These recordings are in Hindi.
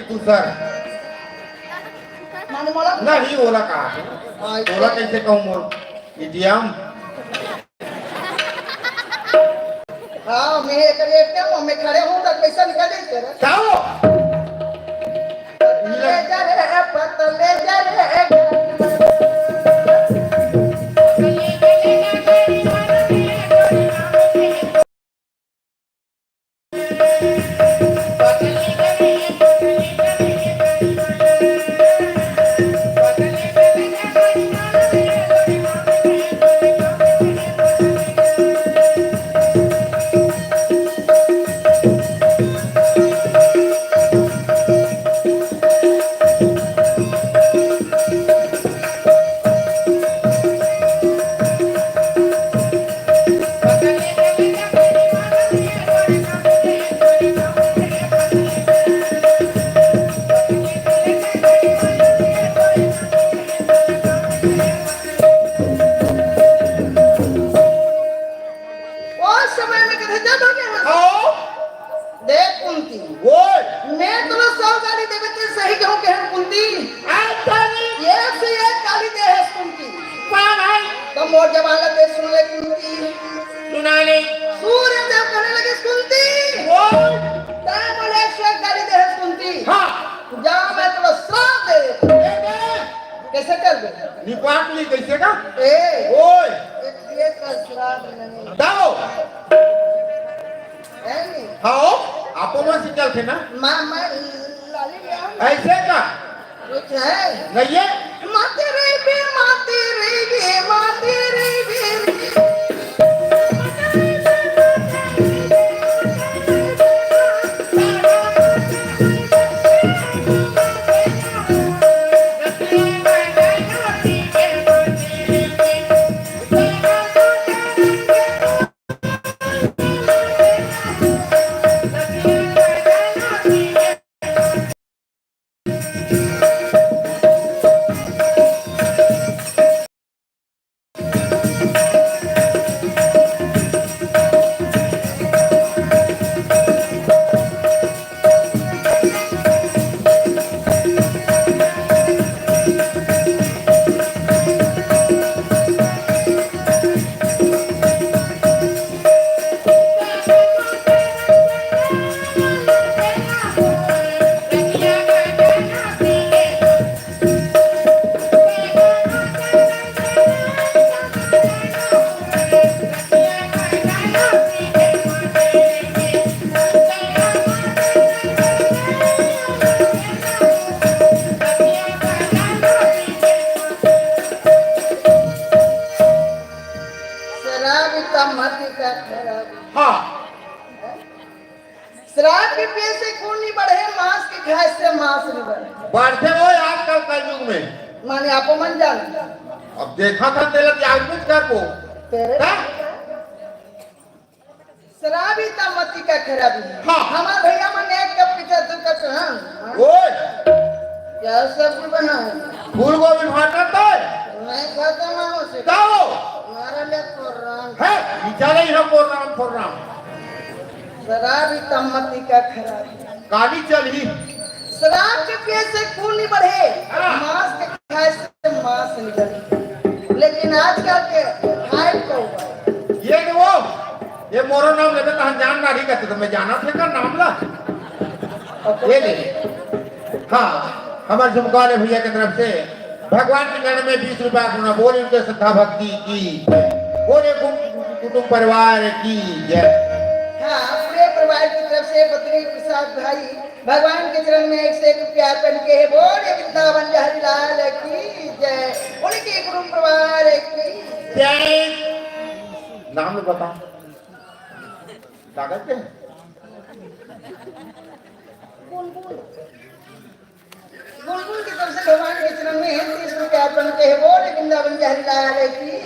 तू सर माने मला नहीं बोला कहा बोला कैसे कहूँ मोर इडियम हाँ मैं एक एटीएम में खड़े हूँ तो पैसा निकाल दे तेरा जाओ ले जा रे पत्ता ले जा रे निपाटली कैसे का ए ओए ये का श्राप नहीं दाओ है नहीं हाओ आपो में सिंगल थे ना मैं लाली लिया ऐसे का कुछ है नहीं है माते रे बे माते रे बे माते रे बे शराब के पेट से खून नहीं बढ़े मांस के खाए से मांस नहीं बढ़े बढ़ते हो आजकल का युग में माने आपो मन जान अब देखा था तेरे आदमी कर को तेरे शराब ही मती का खराबी हाँ हमारे भैया मन एक कप पीछे दो कप हाँ ओए क्या सब्जी बना है फूल गोभी भाटा तो मैं खाता मांगो से जाओ मारा ले कोरान है निचाले ही हम बोल रहा शराब ही मती का खराबी काली चली शराब के पेट से खून नहीं बढ़े मांस के खाए से मांस नहीं बढ़े लेकिन आजकल के खाए को ये कि वो ये मोरो नाम लेते तो हम जान ना रही कहते तो मैं जाना थे का नाम ला ये ले हाँ हमारे झुमकाले भैया की तरफ से भगवान के चरण में 20 रुपया गुना बोले उनके श्रद्धा भक्ति की बोले कुटुंब परिवार की जय हाँ पूरे परिवार की तरफ से बद्री प्रसाद भाई भगवान के चरण में 1 से 1 प्यार बन के बोले वृंदावन बिहारी लाल की जय उनके कुटुंब परिवार की जय नाम बता कागज के बुलबुल की तरफ से भगवान के चरण में 30 रुपया अर्पण के बोले वृंदावन बिहारी लाल की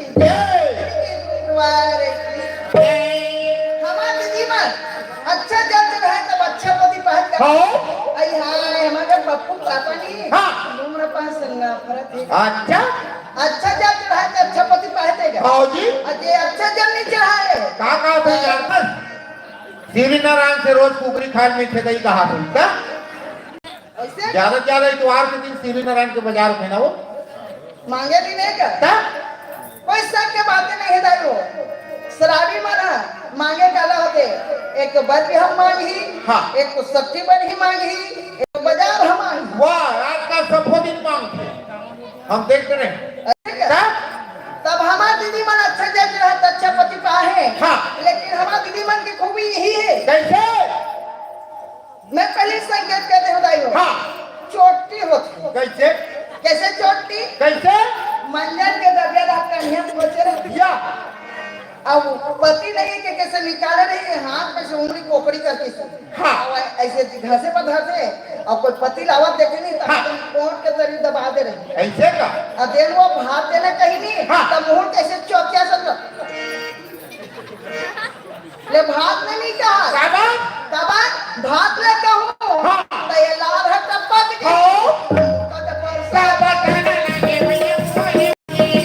हमारे दीदी मन अच्छा जल रहा है तब अच्छा पति पहन कर आई हाय हमारे पप्पू पापा नहीं तुमरा पास संगा फरक है अच्छा जल रहा है तो अच्छा पति पहनेगा हां जी अजय अच्छा जल नहीं चढ़ा है का थे यार बस देवी नारायण से रोज कुकरी खान में थे गई कहा तुम का ऐसे ज्यादा इतवार के दिन श्री नारायण के बाजार में ना वो मांगे भी नहीं कर ता? कोई सब के बातें नहीं है दाइयो शराबी मना मांगे काला होते एक बर भी हम मांगी हाँ। एक तो सब्जी पर ही मांगी एक बाजार हम मांगी वाह आज का सबको दिन मांगते हम देखते रहे ऐसे क्या? ता? तब हमारा दीदी मन अच्छा जज रहा था अच्छा पति पाए हाँ। लेकिन हमारा दीदी मन की खूबी यही है कैसे मैं पहले संकेत कहते हूँ दाइयो हाँ चोटी होती कैसे कैसे चोटी कैसे मंजन के दबिया रहा कन्या बचे रहे या अब पति नहीं कि कैसे निकाले नहीं है हाथ में से उंगली कोकड़ी करके से हाँ। अब ऐसे घसे पर धसे और कोई पति लावत देखे नहीं तो हाँ। एकदम कोट के तरी दबा दे रहे ऐसे का अब देन वो भात देना कहीं नहीं हाँ। तब मुंह कैसे चौकिया समझो ले भात नहीं कहा काबा तब भात ले कहूँ हाँ। तो ये लाल है टप्पा की हाँ। तो परसा काबा कहने लगे भैया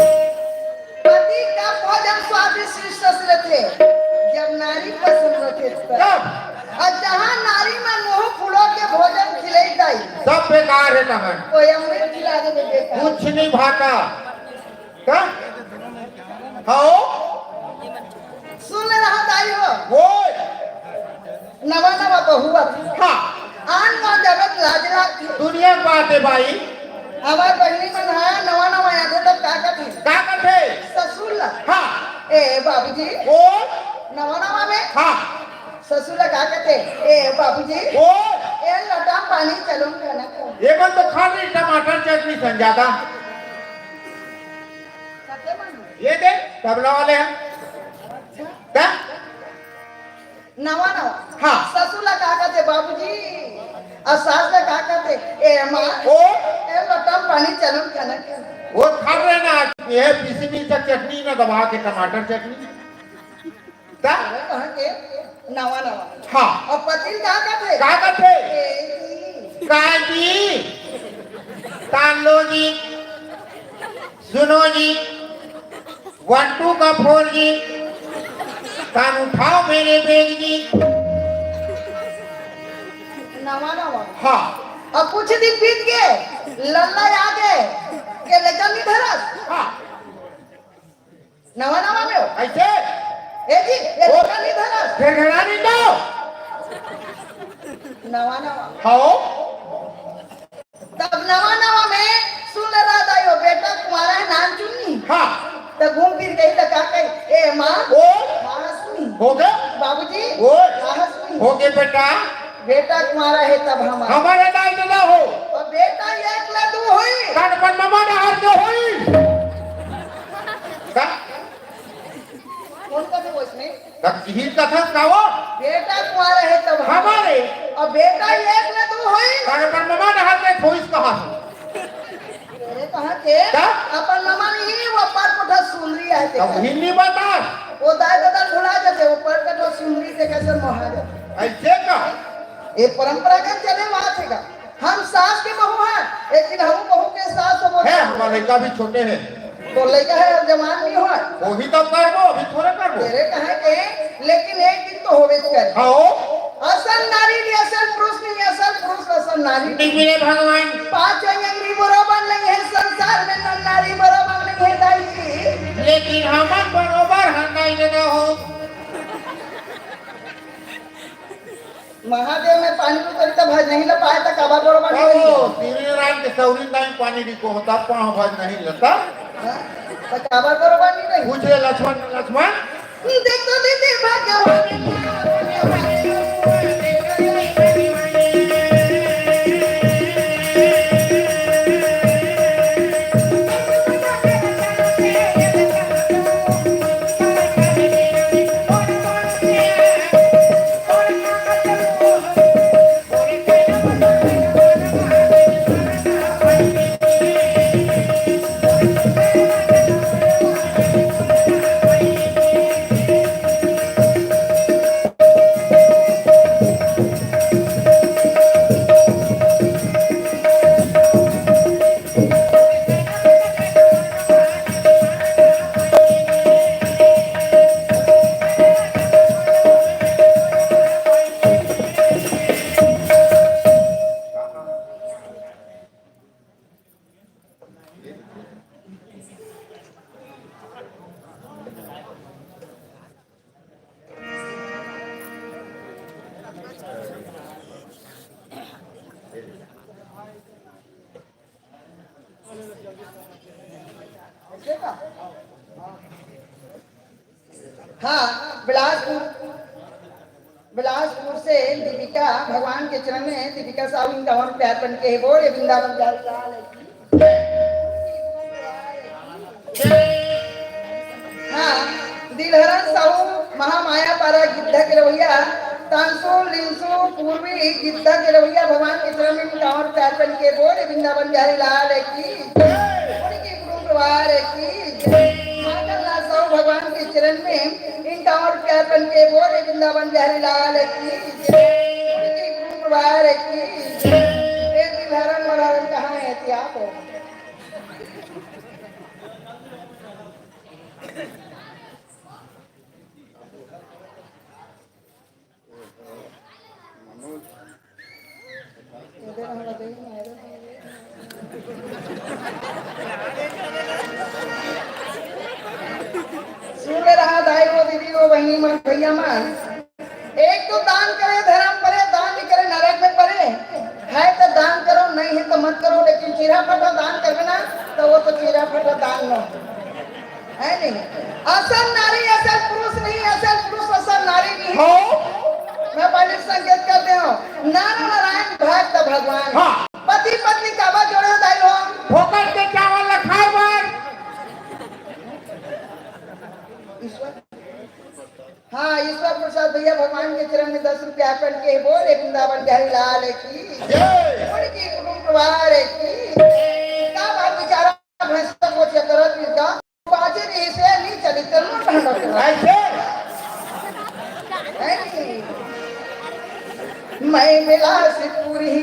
पति का भोजन स्वादिष्ट ससुर थे जब नारी पसंद रखे और जहाँ नारी में मुंह फूलो के भोजन खिलाई दाई सब बेकार है तमन कोई अमृत खिला दे बेटा कुछ नहीं भाता का हाँ सुन रहा दाई हो वो नवा नवा बहुआ थी हाँ आन मान जगत लाज थी दुनिया की बात है भाई हमार बहनी मन है नवा नवा आधे तक का थी क्या करते ससुर ला हाँ ए बाबूजी वो नवा नवा में हाँ ससुर ला का कहते ए बाबूजी वो ए लटा पानी चलो खाना खा ये बन तो खाली टमाटर चटनी संजाता खाते मन ये दे तबला वाले हैं क्या नवा नवा हाँ। ससुर ला का कहते बाबूजी और सास ला का कहते ए माँ वो ए लटा पानी चलो खाना खा वो खा रहे ना ये पीसी पीसी चटनी ना दबा के टमाटर चटनी क्या कहाँ के नवा नवा हाँ और पति का कहते क्या करते ए काजी तान लो जी सुनो जी 1 2 का 4 जी कान उठाओ मेरे बेग जी नवा नवा हाँ और कुछ दिन बीत गए लल्ला आ गए के ले चल धरस हाँ नवा नवा में हो ऐसे ए जी ले चल धरस फिर घड़ा नहीं दो नवा नवा हाँ तब नवा नवा में सुन रहा था यो बेटा तुम्हारा है नाम चुन्नी हाँ तो घूम फिर गई तो का कही ए माँ ओ हंसनी हो गए बाबूजी ओ हंसनी हो गए बेटा बेटा तुम्हारा है तब हमारा हमारे दाई ना हो और बेटा एक लड्डू हुई कान पर ममा ना हार जो हुई का कौन का थे वो इसमें तकहीर कथा काओ बेटा तुम्हारा है तब हमारे और बेटा एक लड्डू हुई कान पर ममा ना हार में खोइस कहा तेरे कहा के क्या? अपन ममा नहीं वो पर कोठा सुन रही है अब हिंदी बता वो दाई दादा भुला जाते वो पर कोठा सुन रही से कैसे मोहा जाते ऐसे का ये परंपरागत चले वहां से का हम सास के बहू हैं लेकिन हम बहू के सास हो है हमारे लड़का भी छोटे हैं तो लड़का है अब जवान नहीं हुआ वो भी तो करबो अभी थोड़े करबो तेरे कहे के लेकिन एक दिन तो होवे कर हाँ असल नारी नहीं असल पुरुष नहीं असल पुरुष असल नारी नहीं। मेरे भगवान 5 अंगली बरोबर नहीं है संसार में न नारी बरोबर नहीं है दाई लेकिन हम बरोबर हंगाई लेना हो महादेव में पानी को तरीका भज नहीं ला पाए तक आबा बरोबर नहीं ओ है तीन रात के सौरी टाइम पानी रिको होता पाँव भज नहीं लेता तक आबा बरोबर नहीं पूछ ले लक्ष्मण देख तो दीदी भगवान ऐसे का? हाँ, बिलासपुर से दीपिका भगवान के चरण में दीपिका साहू इनका और प्यार बन के बोले वृंदावन जा लाल हाँ, दिलहरण साहू महामाया पारा गिद्धा के रवैया तांसो लिंसो पूर्वी गिद्धा के रवैया भगवान के चरण में इनका और प्यार बन के बोले वृंदावन बिहारी लाल की भगवान के चरण में इनका और प्यार बन के बोले वृंदावन बिहारी लाल की कहाँ है थी आप रहा दाई वो दीदी वो बहनी मन भैया मन एक तो दान करे धर्म करे दान नहीं करे नरक में पड़े है तो दान करो नहीं है तो मत करो लेकिन चीरा फटा दान करवे ना तो वो तो चीरा फटा दान न है नहीं असल नारी असल पुरुष नहीं असल पुरुष असल नारी नहीं हो मैं पहले संकेत करते हूँ नारा नारायण भक्त भगवान पति पत्नी काबा जोड़े दाई हो भोकर के चावल खाए बार हाँ ईश्वर प्रसाद भैया भगवान के चरण में 10 रुपया अर्पण के बोले वृंदावन बिहारी लाल की उनकी कुटुंब परिवार की क्या बात बेचारा भैंस को चकरत का बाजे नहीं से नहीं चली चलो ढंग ऐसे मैं विलासपुरी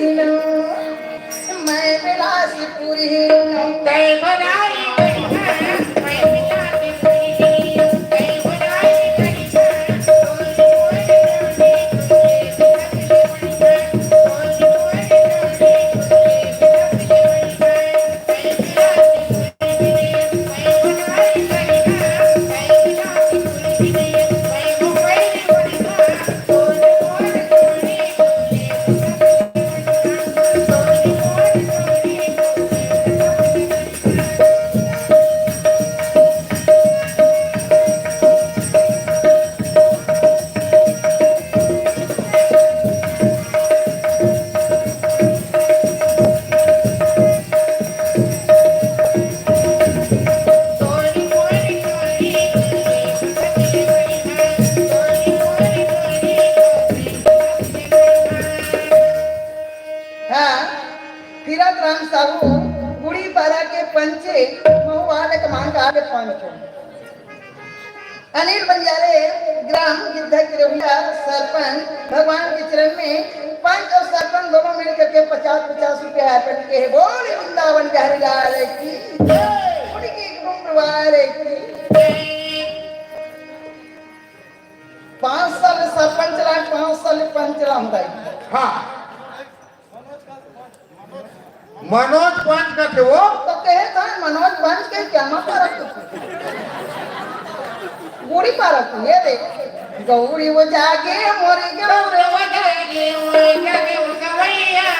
मैं विलासपुरी तय बनाई अनिल बंजारे ग्राम गिद्धा की रविया सरपंच भगवान के चरण में पंच और सरपंच दोनों मिलकर के 50-50 रुपया अर्पण के बोले वृंदावन बिहारी लाल की उनकी परिवार की 5 साल सरपंच ला 5 साल पंच ला हुंदाई हाँ मनोज पंच का थे वो तो कहे था मनोज पंच के क्या मारा गौरी पारक ये देख गौरी वो जागे मोरी गौरी वो जागे वो गवैया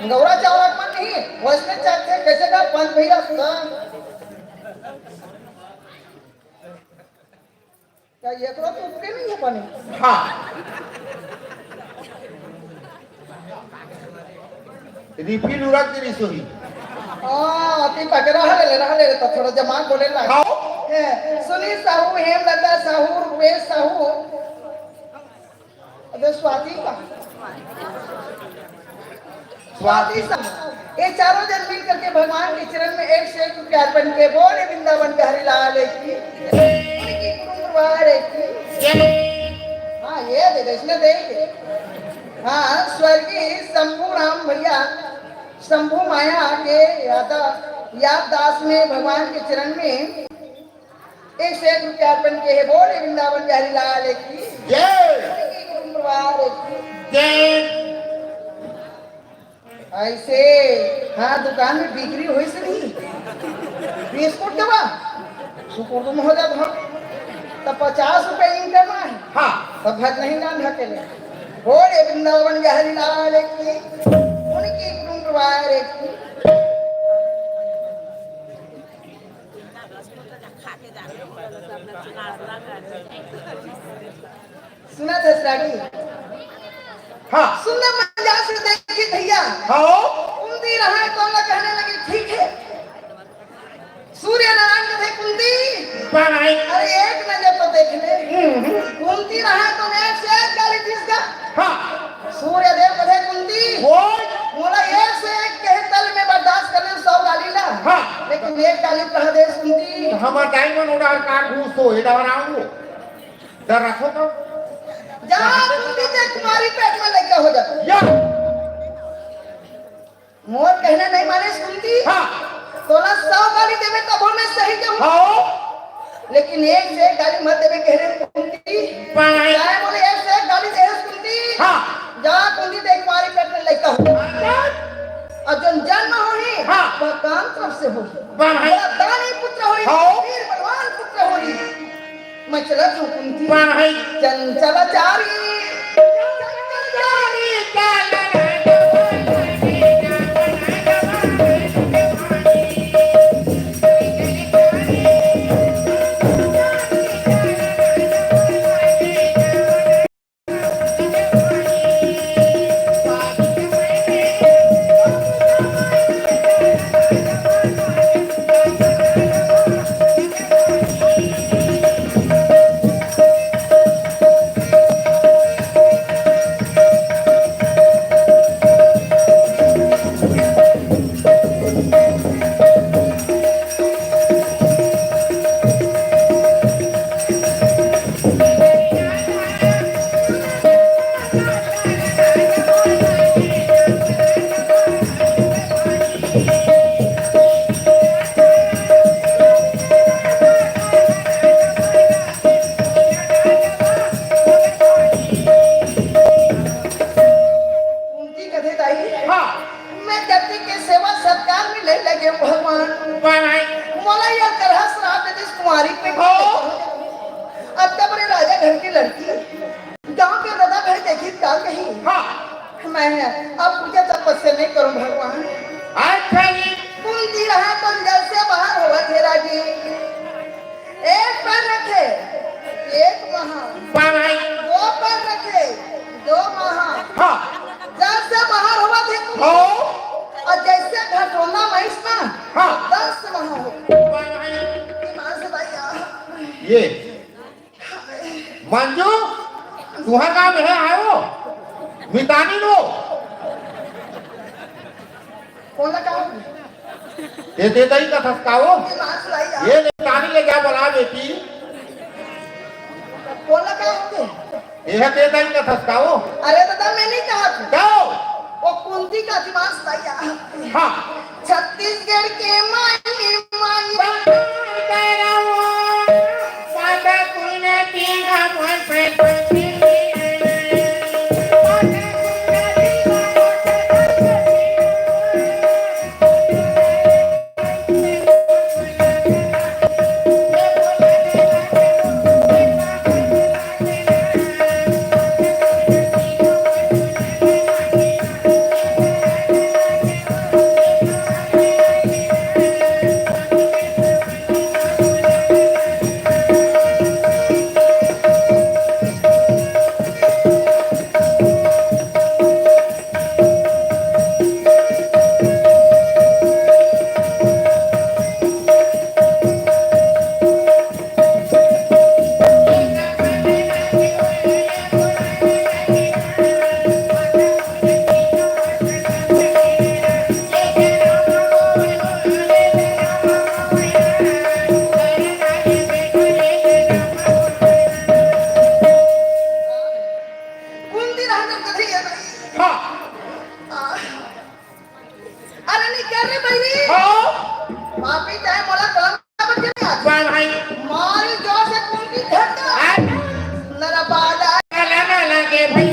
गौरा चावला मन नहीं वैसे चाहते कैसे का पंच भैया सुना क्या ये तो उपके नहीं है पानी हाँ रिफिल उरक की रिसोही ती पकड़ा रह ले तो थोड़ा जमा बोले ला खाओ सुनी साहू हेमलता साहू रुपेश साहू अबे स्वाति का स्वाति साहू ये चारों जन मिल करके भगवान के चरण में एक से एक रुपया अर्पण के बोले वृंदावन के हरिलाल की उनकी कुमार की हाँ ये दे इसने दे हाँ स्वर्गीय शंभू राम भैया शंभू माया के याद दास में भगवान के चरण में एक से एक रुपया अर्पण के बोले वृंदावन के हरिलाल की ऐसे हाँ दुकान में बिक्री हुई से नहीं बिस्कुट दवा सुकुर्दुम हो जाता तो 50 रुपए इनकम है हाँ तब भज नहीं ना ढकेले बोले वृंदावन के हरिलाल की उनकी कुमार की सुना दसरागी हाँ सुंदर मजा से देखी भैया हाँ कुंती रहा कौन कहने लगी ठीक है सूर्य नारायण थे कुंती बनाई अरे एक नजर तो देख ले कुंती रहा तो एक से एक गाली किसका हाँ सूर्य देव कहे कुंती वो बोला एक से एक कहे तल में बर्दाश्त कर ले 100 गाली ला हाँ लेकिन एक गाली कह दे कुंती हमारा डायमंड उड़ार कार घूस तो ये डराऊंगा डर रखो तो जा कुंती से तुम्हारी पेट में लगा हो जाता या मोर कहना नहीं माने कुंती हाँ तोला 100 गाली देवे तब मैं सही कहूं हाँ लेकिन एक से एक गाली मत देवे कह रहे कुंती बनाई चाहे बोले एक से एक गाली दे कुंती हाँ जा कुंती देख तुम्हारी पेट में लगा हो और जन जन्म होही हाँ वह काम तरफ से होही बनाई दानी पुत्र होही हाँ वीर बलवान पुत्र होही मैं चलत हूँ कुंती बनाई चंचलाचारी ये मंजू तुहा काम है आयो मितानी लो कौन का ये दे दई का थसकाओ ये मितानी ले जा बोला बेटी कौन का ये दे दई का थसकाओ अरे दादा मैं नहीं कहा तू जाओ वो कुंती का दिमाग लाया हाँ छत्तीसगढ़ के मानी मानी रहने कथी है हाँ अरे नहीं कर रे भाई हाँ पापी चाहे मोला कलम बच नहीं आ भाई मारी जोर से कुंडी धक्का नरा बाला ना लगे भाई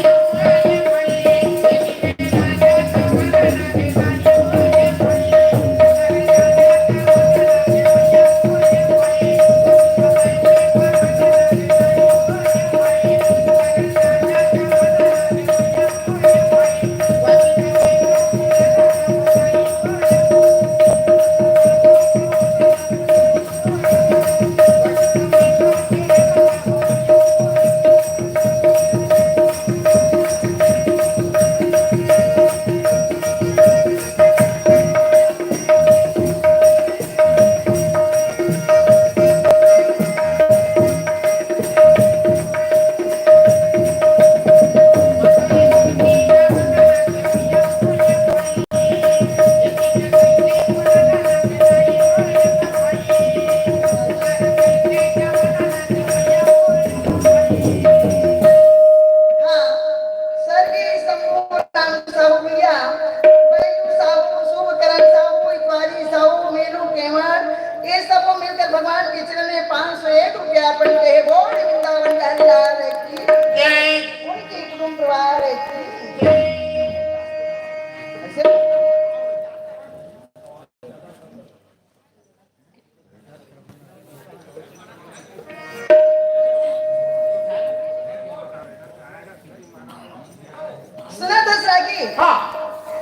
भगवान के चरण में 501 रुपया अपन कहे बोल वृंदावन का हरिलाल की उनके कुटुंब परिवार की सुना दसरा की हाँ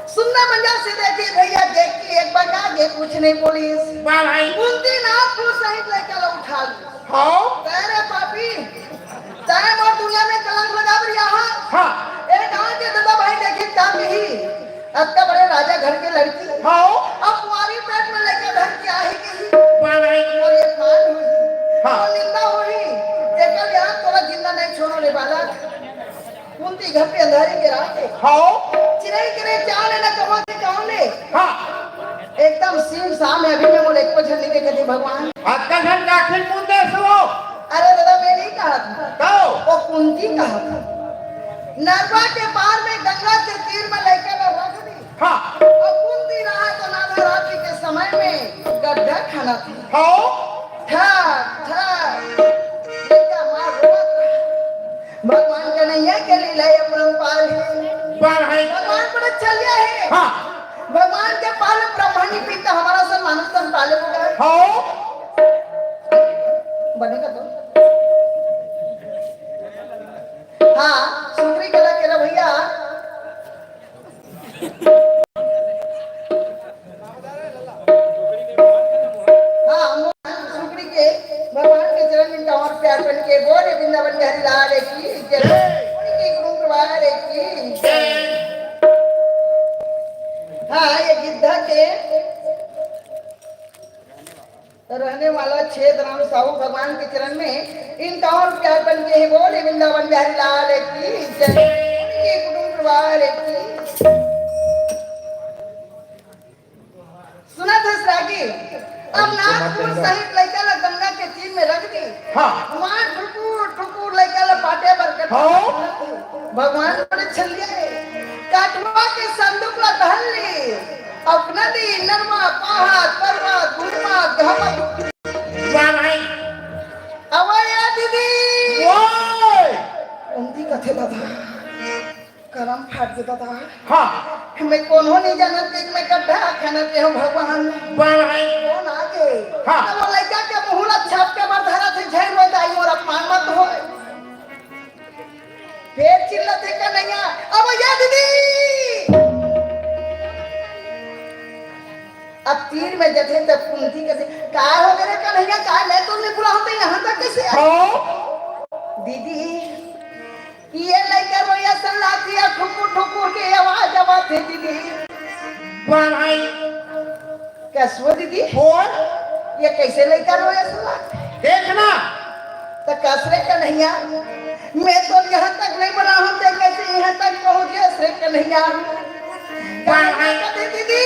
सुनना मंजा से देखिए भैया देख के एक बार आगे कुछ नहीं बोली भाई कुंती ना को सहित लेकर उठा ली हाँ तेरे पापी चाहे मोर दुनिया में कलंक लगा रिया हाँ एक गांव के दादा भाई देखी काम ही अब का बड़े राजा घर के लड़की हाँ अब कुंवारी पेट में लेकर घर की आई की भाई और ये मान हुई हाँ। और निंदा हुई देखल यार तोरा जिंदा नहीं छोड़ने वाला कुंती घर पे अंधारी के रात हाँ चिरई करे चाले ना कहो के कौन ले हाँ एकदम सीम साम है अभी मैं बोले एक पछन लिखे कहती भगवान आपका घर दाखिल मुंदे सुनो अरे दादा मैं नहीं कहा था तो वो कुंती कहा था नरवा के पार में गंगा के तीर में लेकर रख दी हाँ और कुंती रहा तो नाना रात्रि के समय में गड्ढा खाना था हाँ ठक ठक लेकर मार रोत भगवान का नैया के लीला अपरंपार है भाई भगवान बड़ा चलिया है हाँ भगवान के पाले ब्रह्मांडी पिता हमारा सब मानव सन पाले होगा हाँ बनेगा तो हाँ सुंदरी कला केरा भैया हाँ सुंदरी के भगवान के चरण में टावर प्यार बन के बोले वृंदावन के हरिलाल की उनकी गुरु प्रवाह की हाँ ये गिद्धा के रहने वाला छेद राम साहू भगवान के चरण में इनका और प्यार बन के बोले वृंदावन बिहारी लाल की जय उनके कुटुंब परिवार की सुना था रागी अब नागपुर सहित लेकर गंगा के तीर में रख दी हाँ वहां ठुकुर ठुकुर लेकर पाटे बरकत भगवान बड़े छलिए काटवा के संदूक ला धल ली अपना दी नरमा पहाड़ पर्वत गुरमा घमक भाई अवया दीदी ओए उनकी कथे दादा करम फाट देता था हाँ मैं कौन हो नहीं जानत कि मैं गड्ढा खाना पे हूँ भगवान भाई कौन आगे हाँ। वो लड़का के मुहला छाप के मार धरा थे झेल में दाई और अपमान मत हो फिर चिल्लाते का नहीं अब या दीदी अब तीर में जथे तब कुंती कैसे का हो गए का नहीं का मैं तो नहीं पूरा होते यहाँ तक कैसे हाँ दीदी ये लेकर भैया सलाह दिया ठुकुर ठुकुर की आवाज आवाज थी दीदी भाई कैसे दीदी और ये कैसे लेकर भैया सलाह देखना तो कसरे का नहीं मैं तो यहाँ तक नहीं बना हूँ तो कैसे यहाँ तक पहुँच गया श्रे का नहीं दीदी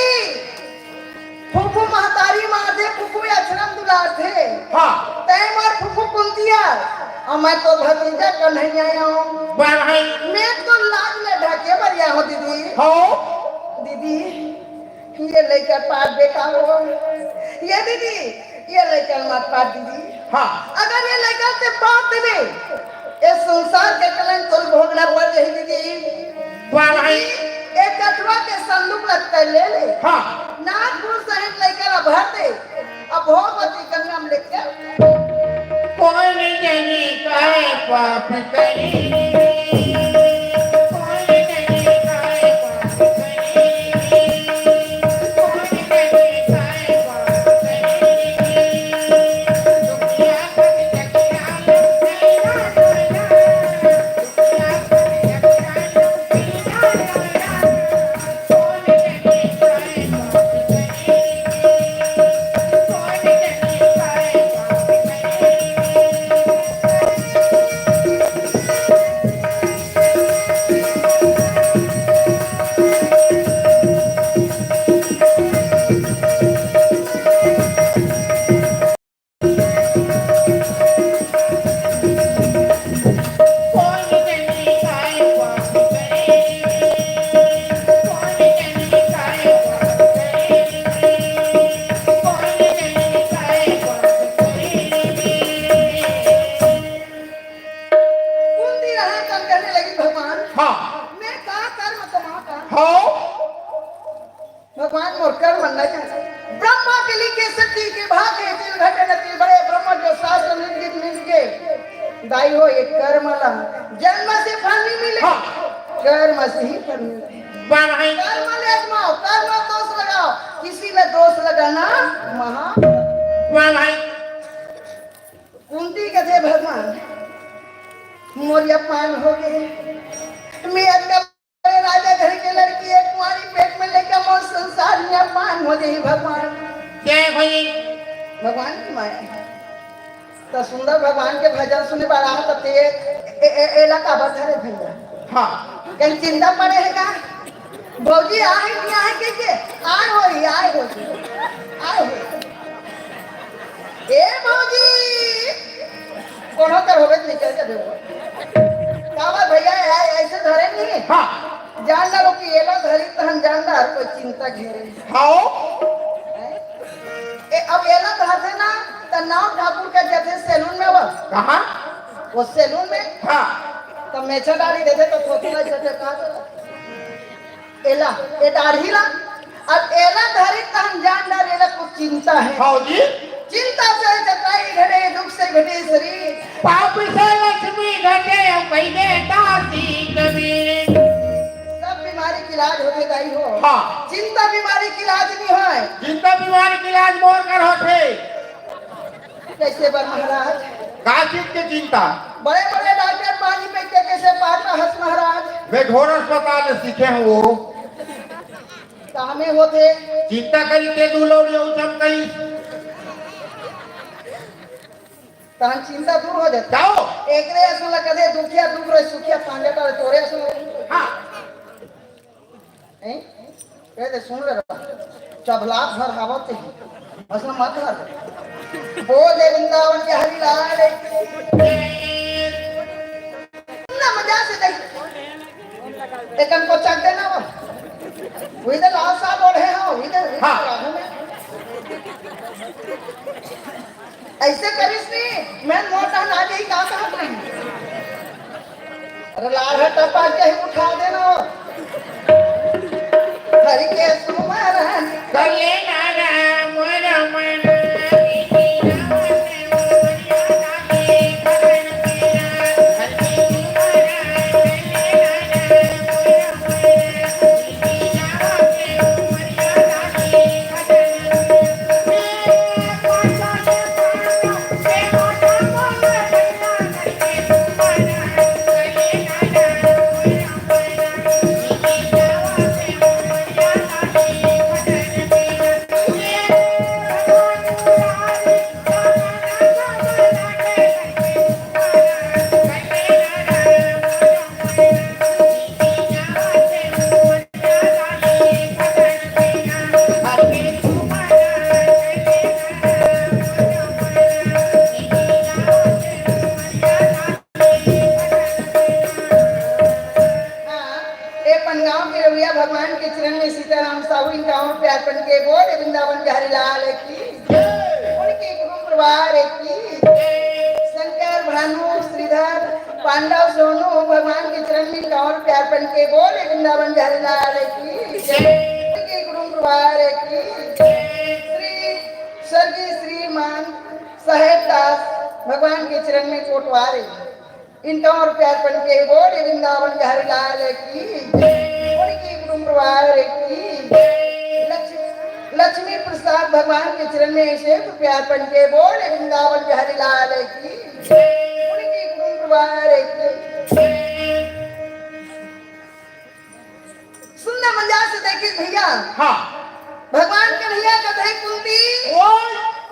फूफू महतारी माँ थे फूफू अक्षरम दुलार थे हाँ तय मार फूफू कुंतिया और मैं तो भतीजा कन्हैया हूँ। भाई मैं तो लाज में ढके बढ़िया हूँ दीदी। हो दीदी ये लड़का पार बेकार हो। ये दीदी ये लड़का मत पार दीदी। हाँ अगर ये लड़का से बात दे ये संसार के कलंक तो भोगना पड़ जाए दीदी। भाई एक कटवा के संदूक लगता ले ले। हाँ नागपुर सहित लड़का भर दे अब भगवती का नाम लेकर कोई नहीं जाने काहे पाप करी भगवान मोर कर्म न जाने ब्रह्मा के लिखे सती के भागे तिल घटे न तिल बड़े ब्रह्म जो शास्त्र मिल के दाई हो एक कर्म ला जन्म से फल नहीं मिले कर्म से ही फल मिले। कर्म ले आजमाओ कर्म दोष लगाओ किसी में दोष लगाना महा कुंती के थे भगवान मोरिया पान हो गए मैं राजा घर के लड़की एक कुंवारी पेट में लेकर मोर संसार में मान हो गई भगवान जय भाई भगवान की माया तो सुंदर भगवान के भजन सुने बड़ा तो ते इलाका बधरे भैया हाँ कहीं चिंता पड़े है का भौजी आए क्या है के आए हो ए भौजी कोनो कर होवे निकल के देखो कावा भैया ऐसे धरे नहीं हाँ जान लो कि ये लोग धरी तो हम जान हर कोई चिंता घेरे हाँ अब ये लोग धरते ना तो नाव ठाकुर के जैसे सैलून में कहाँ वो सैलून में हाँ तो मेछा डाली देते तो थोड़ा जैसे कहा एला ये दाढ़ी ला अब एला धरी तो हम जान डाल एला कुछ चिंता है हाँ जी चिंता से कटाई घटे दुख से घटे शरीर पाप से लक्ष्मी घटे पहले दासी कबीर सब बीमारी की इलाज होते दाई हो हाँ चिंता बीमारी की इलाज नहीं है चिंता बीमारी की इलाज मोर कर होते कैसे बर महाराज का चीज की चिंता बड़े बड़े डॉक्टर पानी पे कैसे पाटा हंस महाराज मैं ढोर अस्पताल में सीखे हूँ वो कामे होते चिंता करी के दूलोड़ी उचम कई तहन चिंता दूर हो जाता जाओ एक रे असुल कदे दुखिया दुख रे सुखिया पांडे का तोरे असुल हाँ हैं कहते सुन ले चबलात भर हावत है असल मत कर बोले वृंदावन के हरि लाल ना मजा से देख एकन को चक देना वो इधर लाल साहब और है हो इधर हाँ ऐसे करिस नहीं मैं मोटा ना गई का कहा अरे लाल है टपा के ही उठा देना हरि के सुमरन कर लेना राम रमन ए पनगांव के रविया भगवान के चरण में सीताराम साहू इनका प्यार पन के बोल वृंदावन बिहारी लाल की उनके गुरु परिवार की शंकर भानु श्रीधर पांडव सोनू भगवान के चरण में इनका प्यार पन के बोल वृंदावन बिहारी लाल की उनके गुरु परिवार की श्री स्वर्गीय श्रीमान साहेब दास भगवान के चरण में कोटवारे इनका और प्यार पन के बोल वृंदावन बिहारी लाल की उनकी गुरु परिवार की लक्ष्मी प्रसाद भगवान के चरण में ऐसे प्यार पन के बोल वृंदावन बिहारी लाल की उनकी गुरु परिवार की सुनना मजा से देखिए भैया हाँ भगवान कन्हैया कथे कुंती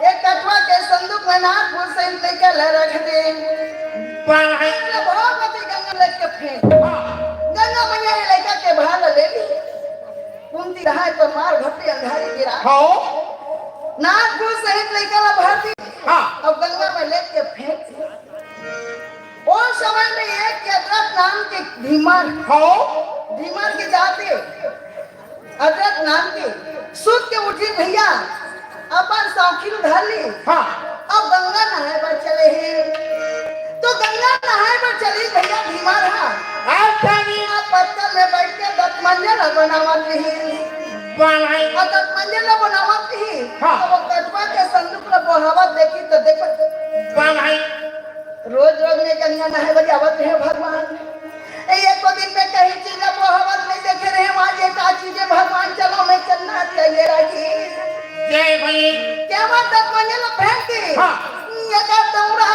एक कटवा के संदूक में नाथ फूल से लेकर रख दे भगवती गंगा लेके फेंक गंगा मैया ने लेकर के भाल ले ली कुंती रहा तो मार भट्टी अंधारी गिरा नाथ फूल सहित लेकर भरती अब गंगा में लेके फेंक वो समय में एक अदरक नाम के धीमर के जाते अदरक नाम के सूत के उठी भैया अपन सौखी उधर ली अब गंगा नहाए पर चले हैं तो गंगा नहाए पर चली भैया धीमा रहा पत्थर में बैठ के दत्त मंजन बनावत नहीं दत्त मंजन बनावत नहीं तो वो कटवा के संदूक में बहावत देखी तो देखो रोज रोज में गंगा नहाए बजावत है भगवान एक को दिन में कहीं चीज बहावत नहीं देखे रहे वहां ये का चीजें भगवान चलो मैं चलना चाहिए राजी जय भाई क्या बात दत्त मंजन फेंकती ये का दौड़ा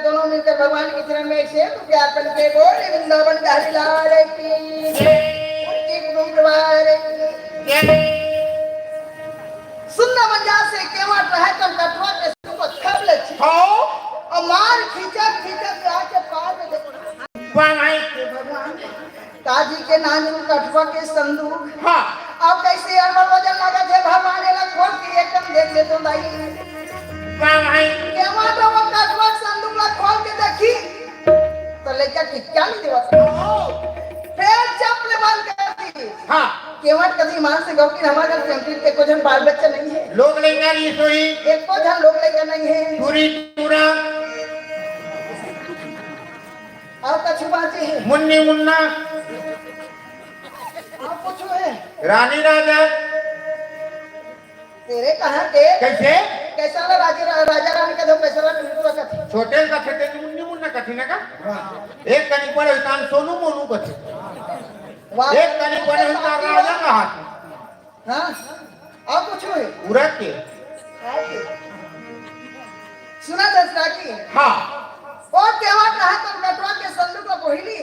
दोनों मिलकर भगवान के चरण में से प्यार पन के बोल वृंदावन बिहारी लाल की उनकी गुरु परिवार सुनना मजा से केवट रहे तब कटवा के सुको खब ले और मार खींचा आके पार में भगवान काजी के नानी कटवा के संदूक अब कैसे अड़बड़ वजन लगा थे भगवान ने खोल के एकदम देख ले तो भाई केवट वो कटवा संदूक ला खोल के देखी तो लेकर के क्या नहीं देवा फिर चपले बंद कर दी केवट कभी मान से गौ कि हमारे घर कैंटीन के को जन बाल बच्चा नहीं है लोग लेकर ये सोई एक को जन लोग लेकर नहीं है पूरी पूरा और कछु बाजी है मुन्नी मुन्ना और कुछ है रानी राजा तेरे कहां के कैसे कैसा ला राजा रानी का दो पैसा ला बिल्कुल का छोटे का खेते मुन्नी मुन्ना कथी ना का एक कनी पड़े तान सोनू मोनू कथी एक कनी पड़े तान राजा का हाथ हां और कुछ है उरत के सुना दसरा की हां और केवट रहा तो कटवा के संदूक को पहिली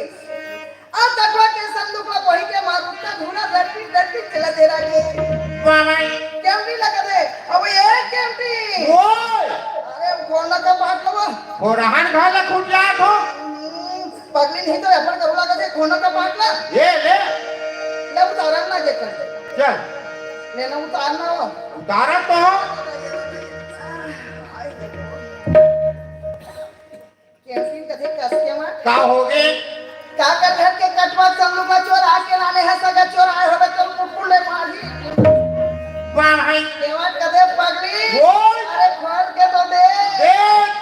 और कटवा के संदूक को पही के मारू का धुना धरती चला दे रहा है मामाई केमटी लगा दे अब ये केमटी ओए अरे कौन का बात लो हो रहन घाला खुद जात हो पगली नहीं तो अपन करू लगा दे कौन का बात ला ये ले उतारना ना जे कर चल लेना उतारना हो उतारा तो केमटी कथे कस के मार का हो गए का कर घर के कटवा संदूक का चोर आके लाने है सगा चोर आए होवे तो पुले मारी मामाई केवट कदे पगली बोल अरे खोल के तो दे देख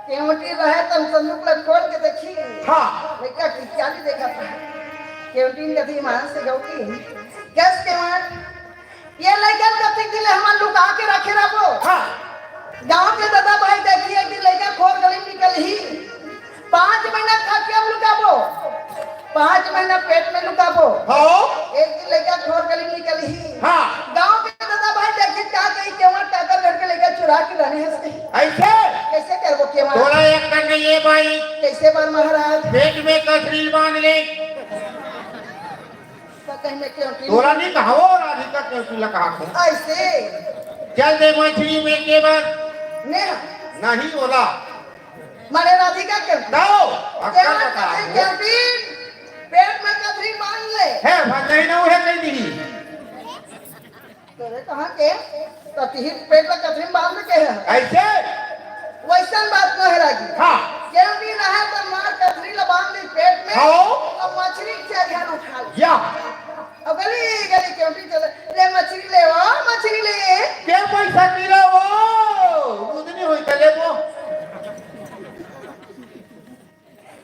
केवटी रहे तब संदूक ला खोल के देखी हां लेका क्या नहीं देखा था केवटी कदी मान से गौकी कैस केवट ये लड़का कथी दिले हमार लुका के रखे रहो। हाँ गांव के दादा भाई देखिए कि लड़का खोर गली निकल ही 5 महीना खा के अब लुकाबो 5 महीना पेट में लुकाबो। हाँ एक दिन लड़का खोर गली निकल ही। हाँ गांव के दादा भाई देखिए का कहीं केवल टाकर घर के लड़का चुरा के रहने है सही। ऐसे कैसे करबो केवल तोला एक करने ये भाई कैसे बार महाराज पेट में कसरील बांध ले तो कहीं में क्यों तोला नहीं कहावो राधिका क्यों तुला कहा को ऐसे चल दे मछली में के बाद नेहा नहीं बोला मारे राधिका के दाओ अक्का केवल बता कथी कैंटीन पेट में कथरी मान ले है नहीं ना है कहीं दी तेरे कहां के कथी पेट में कथरी बांध के है ऐसे वैसन बात न है राजी। हाँ कैंटीन रहा तो मार कथरी ल बांध ली पेट में हाँ अब मछली से ध्यान उठा ले या अब गली गली कैंटीन चले ले मछली ले ओ मछली ले के पैसा किलो वो उतनी होई तले वो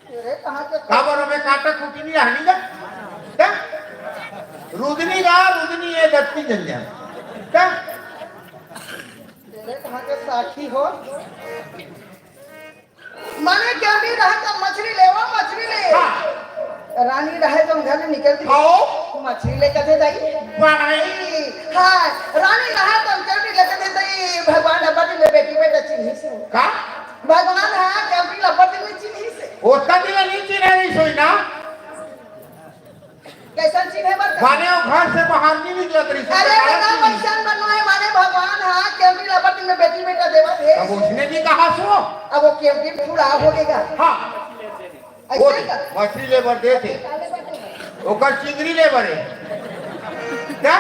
तेरे कहां के काबर में काटा कुटी नहीं रहनी जा क्या रुदनी ये दत्ती जल जा क्या तेरे कहां के साथी हो माने कैंटीन रहा तो मछली ले ओ मछली ले हाँ रानी रहे तो घर में निकल दी आओ मछली ले कथे जाई बनाई हाँ रानी रहा तो कैंटीन ले कथे जाई भगवान अब्बा ले बेटी बेटा चिन्ही से का भगवान हाँ कैंटीन अब्बा ले चिन्ही से उसका दिल नीचे नहीं सोई ना कैसा चिन्ह है माने वो घर से बाहर नहीं निकलत रही अरे बेटा पैसान बनवाए माने भगवान हाँ कैंटीन अब्बा में बेटी बेटा देवा है अब उसने भी कहा सो अब वो कैंटीन पूरा हो गएगा हाँ वो ऐसे का मछली लेबर दे थे ओकर चिंगरी लेबर है क्या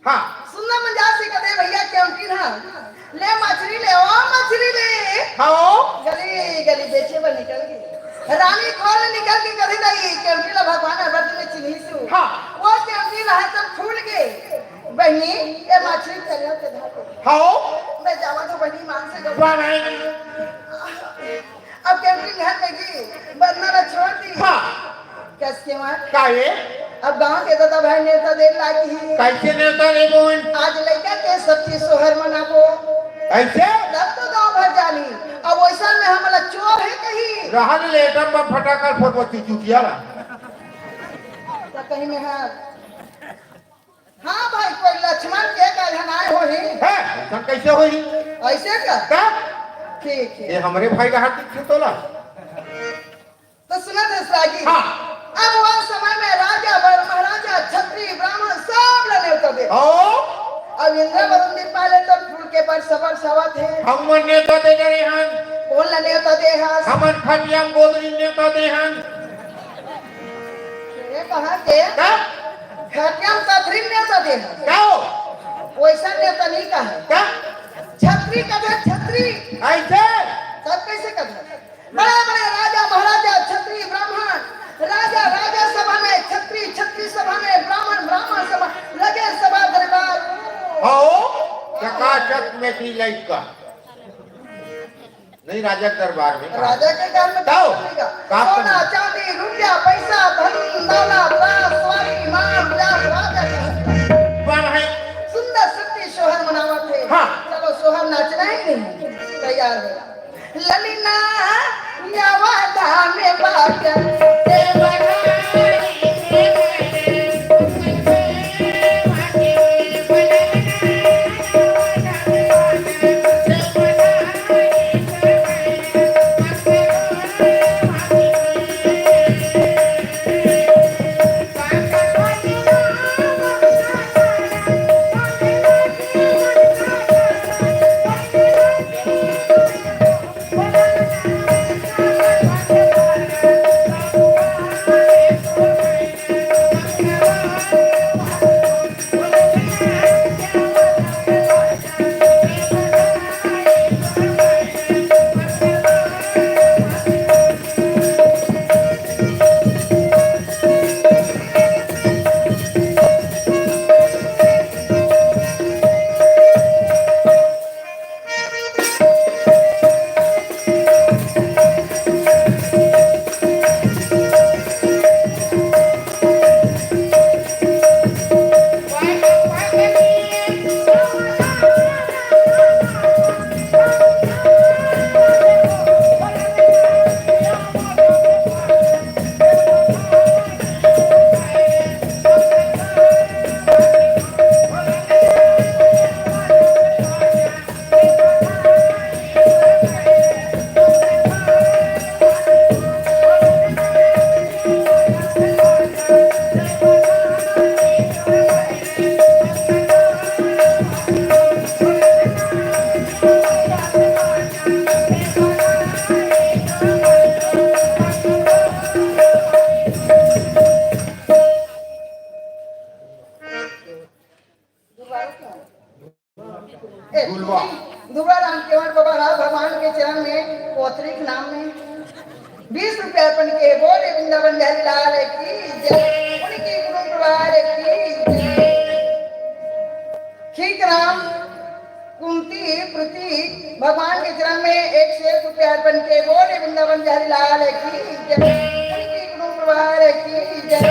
हाँ सुनना मजा से कदे भैया कैंटीन हाँ ले मछली ले ओ मछली ले हाँ गली गली बेचे पर निकल गई रानी खोल निकल के कभी नहीं कैंटीन भगवान अबर्त में चिन्ही सु हाँ वो कैंटीन है सब फूल गए बहनी ये मछली चलियो के धाको हाँ मैं जावा तो बहनी मांग से बनाई अब कैंटीन घर में गई बदना ना छोड़ दी हाँ कैसे मार का ये अब गांव के दादा भाई नेता देर लागी है कैसे नेता रे बोन आज लड़का के सबकी सोहर मनाबो ऐसे तब तो गांव भर जानी अब वैसा में हमारा चोर है कहीं रहन लेटर पर फटाकर फटवती चुटिया तो कहीं में है हाँ भाई कोई लक्ष्मण के कारण आए हो ही है ऐसा कैसे होई ऐसे का का ठीक है ये हमारे भाई का हाथ दिख तोला तो सुना दसराजी हाँ अब वह समय में राजा वर महाराजा छत्री ब्राह्मण सब लने उतर दे ओ अब इंद्र वरुण दिन पहले तो फूल के पर सबर सवा थे हम नेता दे रहे हैं कौन लने उतर दे हां हमन खटियाम गोदरी नेता दे हैं ये कहा के का खटियाम कथरी ने उतर दे क्या वैसा नेता नहीं कहा का छत्री कथा छत्री ऐसे सब कैसे कथा बड़े बड़े राजा महाराजा छत्री ब्राह्मण राजा राजा सभा में छत्री छत्री सभा में ब्राह्मण ब्राह्मण सभा लगे सभा दरबार आओ चकाचक में की लाइट का नहीं राजा दरबार में राजा के घर में जाओ सोना चांदी रुपया पैसा धन दौलत राज स्वारी मान राज राजा है सुंदर सत्य सोहर मनावत है हाँ। चलो सोहर नाचना ही नहीं तैयार है ललिना नवादा में बात गुलवा दुबरा राम केवल बाबा राव भगवान के चरण में पौत्रिक नाम में 20 रुपया अर्पण के बोले वृंदावन बिहारी लाल की जय उनकी गुरु परिवार की जय। ठीक राम कुंती प्रति भगवान के चरण में 101 रुपया अर्पण के बोले वृंदावन बिहारी लाल की जय उनकी गुरु परिवार की जय।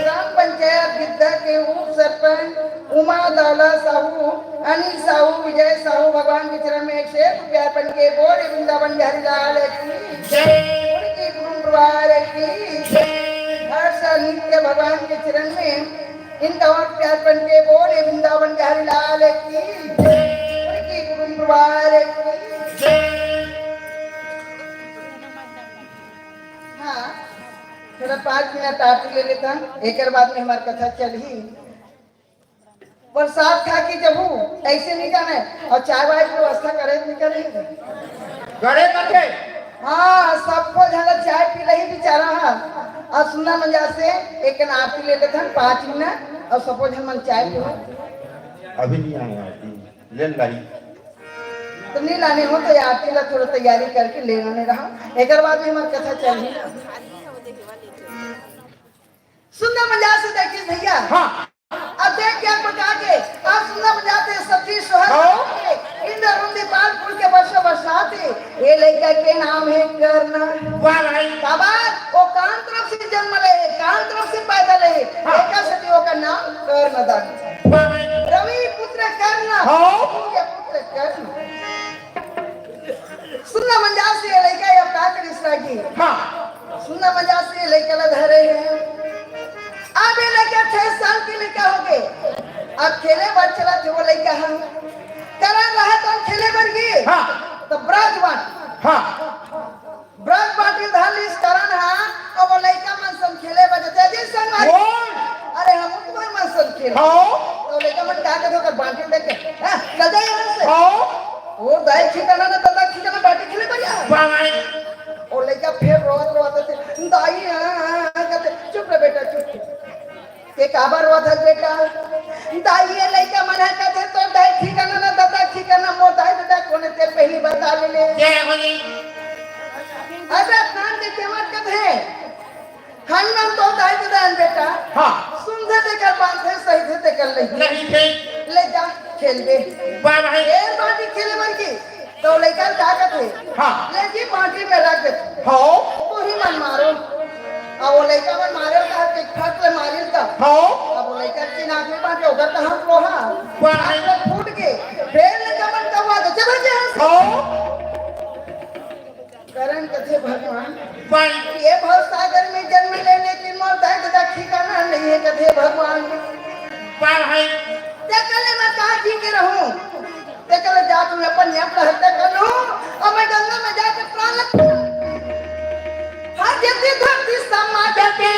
ग्राम पंचायत गिद्धा के उप सरपंच उमा दौला साहू अनिल साहू विजय साहू भगवान के चरण में 101 रुपया अर्पण के बोले वृंदावन बिहारी लाल की जय उनकी गुरु परिवार की जय। हर साल नित्य भगवान के चरण में इनका रुपया अर्पण के बोले वृंदावन बिहारी लाल की जय उनकी गुरु परिवार की जय। हाँ थोड़ा 5 मिनट आप ले लेता एक बाद में हमारी कथा चली। बरसात खा के जब ऐसे नहीं जाना है और चाय वाय की व्यवस्था करे निकले करे करके हाँ सबको ज्यादा चाय पी रही बेचारा हाँ और सुना मजा से एक आप ले लेते हैं 5 मिनट और सबको मन चाय पियो अभी नहीं आए ले लाई तो नहीं लाने हो तो आरती ला थोड़ा तैयारी करके ले आने रहा एक बाद में हमारी कथा चली। सुंदर मजा से देखिए भैया हाँ अब देख क्या पका के आप सुंदर मजाते सब्जी सोहर इन रुंदी पाल फूल के वर्षों बरसाते ये लड़का के नाम है कर्ण वाह भाई बाबा वो कान तरफ से जन्म ले कान तरफ से पैदा ले एक सदियों का नाम कर्ण दान वाह भाई रवि पुत्र कर्ण हाँ पुत्र कर्ण सुंदर मजा से लड़का ये का कृष्णा की हाँ सुंदर मजा से लड़का ला धरे हैं अब ये लड़का 6 साल के लड़का हो गए अब खेले बार चला थे वो लड़का हम करा रहा तो खेले बार गए हाँ तो ब्रज बांट हाँ ब्रज बांटी धान इस कारण हाँ और वो लड़का मन सम खेले बजते जी संग अरे हम तुम्हारे मन सम खेले तो लड़का मन क्या कर होकर बांटी देखे हां लगा यहां से वो दाई खिलाना ना दादा खिलाना बांटी खेले बढ़िया ओ लड़का फिर रोत रोत थे दाई हां कहते चुप रे बेटा चुप के काबर रोत है बेटा दाई ये लड़का मना कहते तो दाई ठिकाना ना दादा ठिकाना मो दाई दादा कोने ते पहली बता ले जय होली अरे नाम के केवट कब है खानदान तो दाई दादा बेटा हाँ सुनते देकर बांधे सही से देकर नहीं थे ले जा खेल दे वाह भाई एक बाटी खेले बन की तो लड़का ताकत है हाँ ले जी बाटी में रख दे हाँ तो ही मन मारो अब वो लड़का मन मारे का एक फट ले मारिल का हाँ अब वो लड़का की नाक में बाटे होगा तो हम लोहा वाह फूट के फिर लड़का मन कवा दे जब जे हंस हाँ करण कथे भगवान वाह ये भव सागर में जन्म लेने की मौत है दादा ठिकाना नहीं है कथे भगवान वाह भाई तेकले मैं कहां जी के रहूं तेकले जा तू अपन यहां पर हत्या कर लूं और मैं गंगा में जाकर प्राण लग हां जैसे धरती समाज के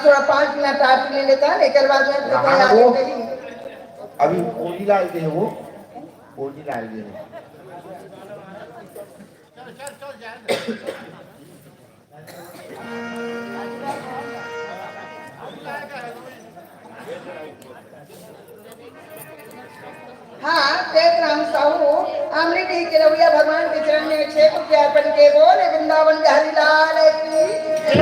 थोड़ा 5 मिनट आप ले लेता है एक बाद में तो कोई आगे नहीं अभी ओली लाल के वो ओली लाल के हाँ तेज राम साहू अमृत ही के रविया भगवान के चरण में 6 रुपया अर्पण के बोले वृंदावन बिहारी लाल की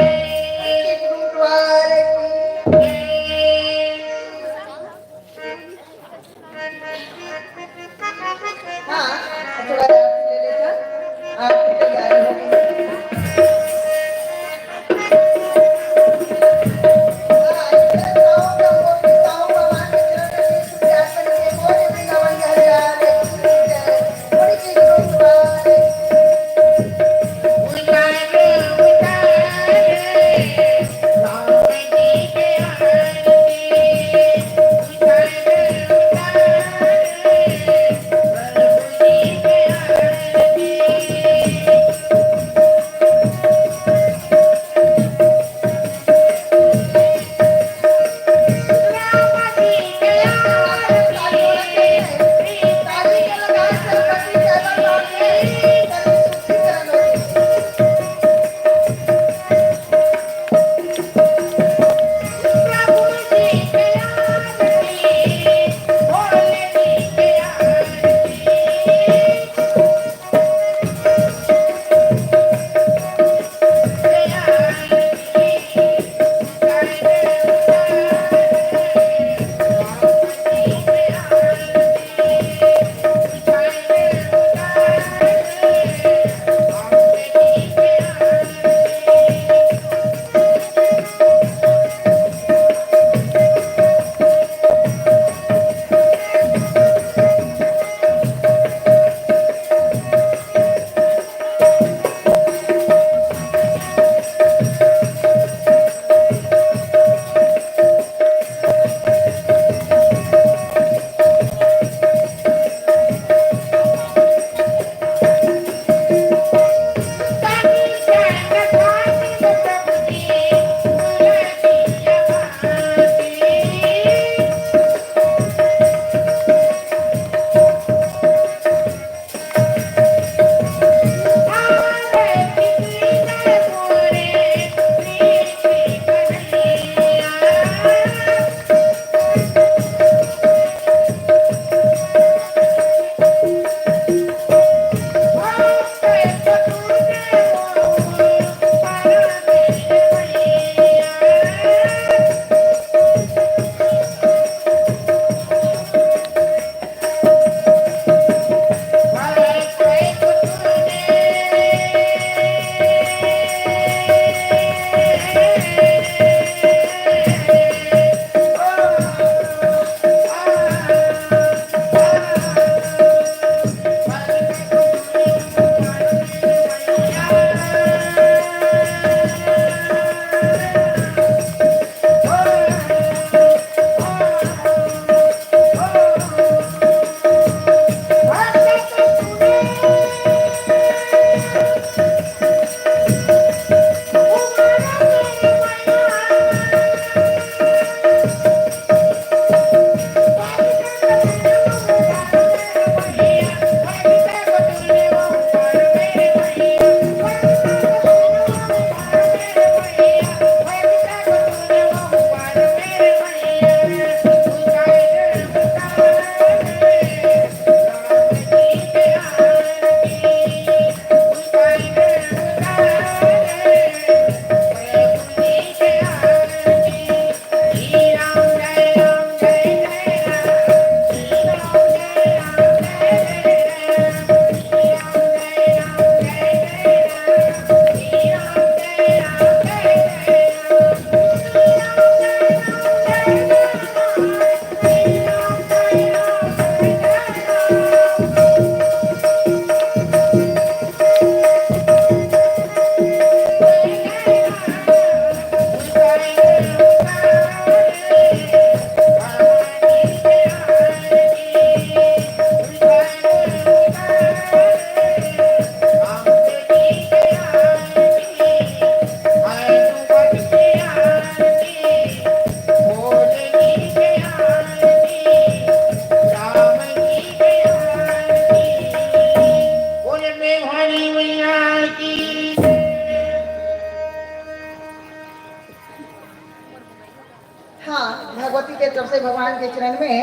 से भगवान के चरण में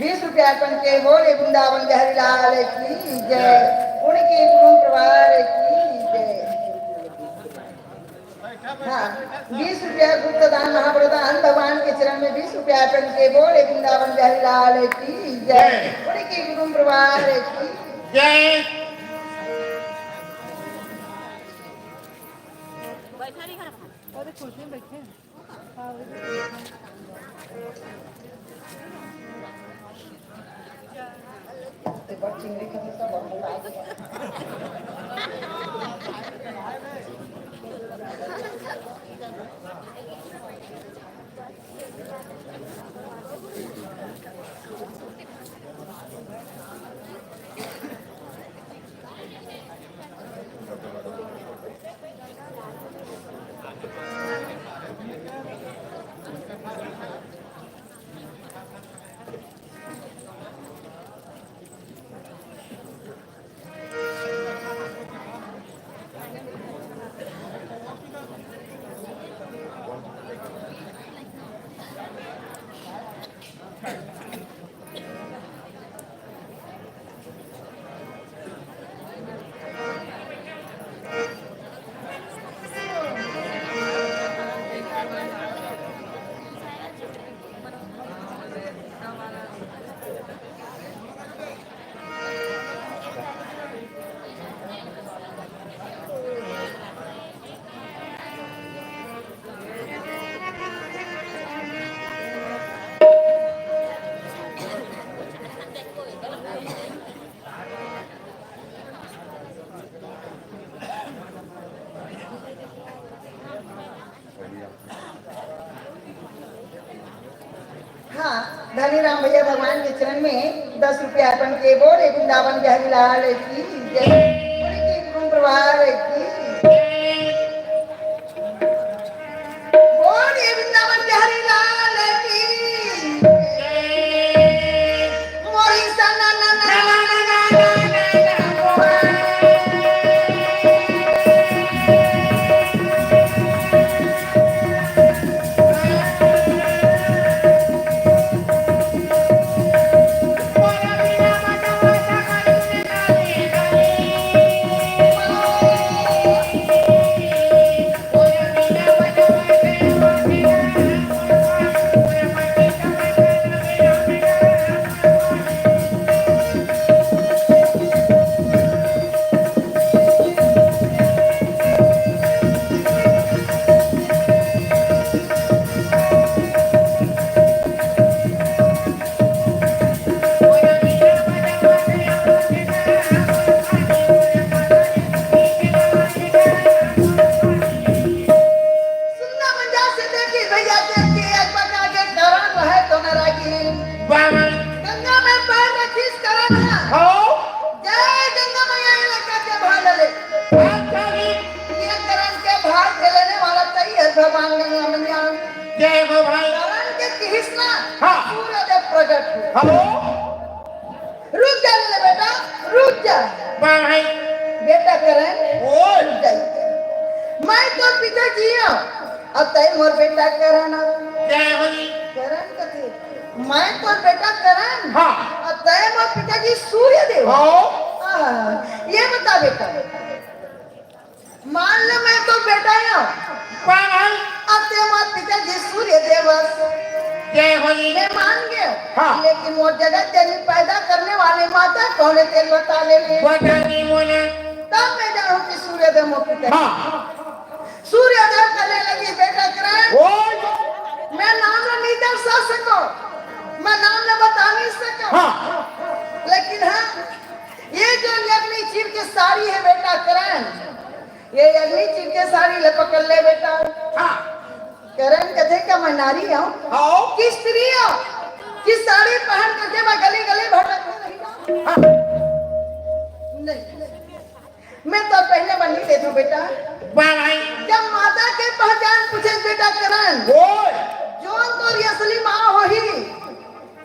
20 रुपया अर्पण के बोले वृंदावन बिहारी लाल की जय, उनकी गुरु परिवार की जय। हाँ, 20 रुपया गुप्त दान महाप्रदान भगवान के चरण में 20 रुपया अर्पण के बोले वृंदावन बिहारी लाल की जय, उनकी गुरु परिवार की जय। धनी राम भैया भगवान के चरण में 10 रुपया अर्पण के बोले वृंदावन बिहारी लाल की जय, उनकी गुरु परिवार की बोले वृंदावन बिहारी लाल की मोरी सना ना ना जय हो भाई प्रकट हेलो रुक जा ले बेटा, रुक जा भाई बेटा करण ओए मैं तो पिताजी हूँ, अब तय मोर बेटा करण जय हो करण कथे मैं तो बेटा करण हाँ अब तय मोर पिताजी सूर्य देव ये बता बेटा, मान लो मैं तो बेटा हूँ भाई अब ते मोर पिताजी सूर्य देव जय हो मैं मान गया हाँ। लेकिन मोर जगत जनी पैदा करने वाले माता कौन है तेल बता ले बता नहीं बोले तब मैं जानू कि सूर्य देव मोर पिताजी हाँ सूर्य देव कहने लगी बेटा करण ओए मैं नाम न नहीं दर्शा सको, मैं नाम न बता नहीं सको हाँ लेकिन हाँ ये जो अग्नि चीर के साड़ी है बेटा करण, ये अग्नि चीर के साड़ी ले पकड़ ले बेटा हाँ करण कथे का मैं नारी हूँ हाँ कि स्त्री हूँ कि साड़ी पहन करके मैं गली गली भटकती रही हाँ नहीं मैं तो पहले बनी दे दूं बेटा भाई जब माता के पहचान पूछे बेटा करण ओए जो तो असली माँ हो ही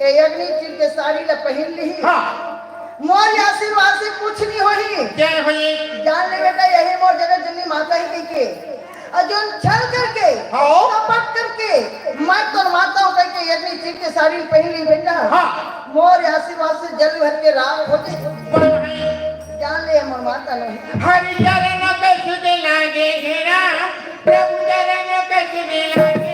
ए अग्नि चीर के साड़ी ले पहन ली हाँ मोर आशीर्वाद से कुछ नहीं हो ही जय हो जान ले बेटा यही मोर जगत जननी माता ही के अजोन छल करके हाँ। कपट करके मैं तो माता हूँ कह के यज्ञ चीज के साड़ी पहन ली बेटा हाँ। मोर आशीर्वाद से जल भर के राम हो गए जान ले हमर माता नहीं हरि चरण कछु लागे घेरा प्रभु चरण कछु लागे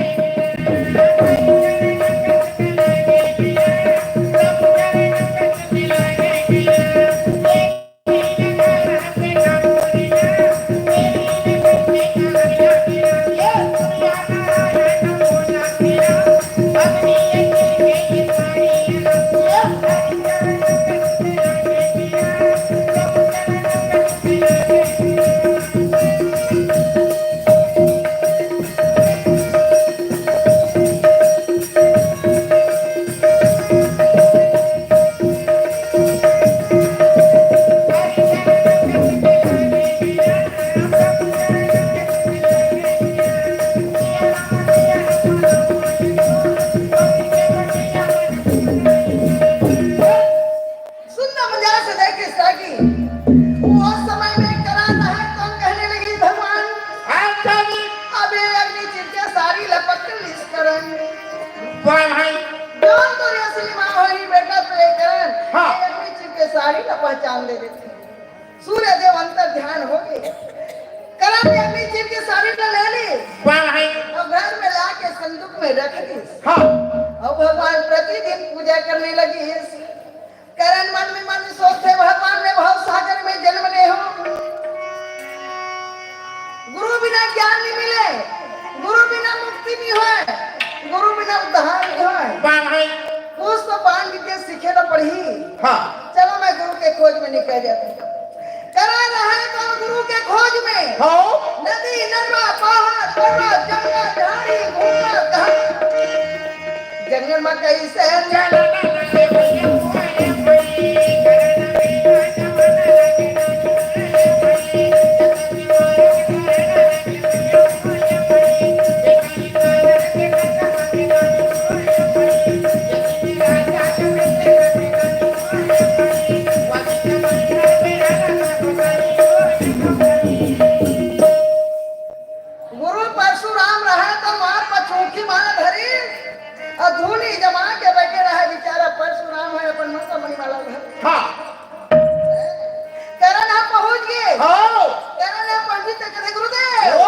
सुंदर मजाक से देखे सागी वो समय में कराता है तो कहने लगी भगवान अबे अग्नि चिरके सारी लपट कर लिस करन जान तो असली मां होई बेटा तो ये करन हाँ। अग्नि चिरके सारी का पहचान ले लेते सूर्य देव अंतर ध्यान हो गए करण ने अग्नि चिरके सारी का ले ली और घर में लाके संदूक में रख दी और भगवान प्रतिदिन पूजा करने लगी करण मन में मन सोचते भगवान ने भाव सागर में जन्म ले हो गुरु बिना ज्ञान नहीं मिले गुरु बिना मुक्ति नहीं हो गुरु बिना उद्धार नहीं हो कुछ तो बाण विद्या सीखे ना पढ़ी चलो मैं गुरु के खोज में निकल जाती हूँ करा रहा है तो गुरु के खोज में नदी नरवा पहाड़ पर्वत जंगल झाड़ी घूमना कहा जंगल में कैसे गुरु परशुराम रहा तो मार पछूखी मार धरी और धूनी जमा के बैठे रहे बेचारा परशुराम है अपन माता मणिमाला घर करण आप पहुंच गए करण आप पंडित तक कहते गुरुदेव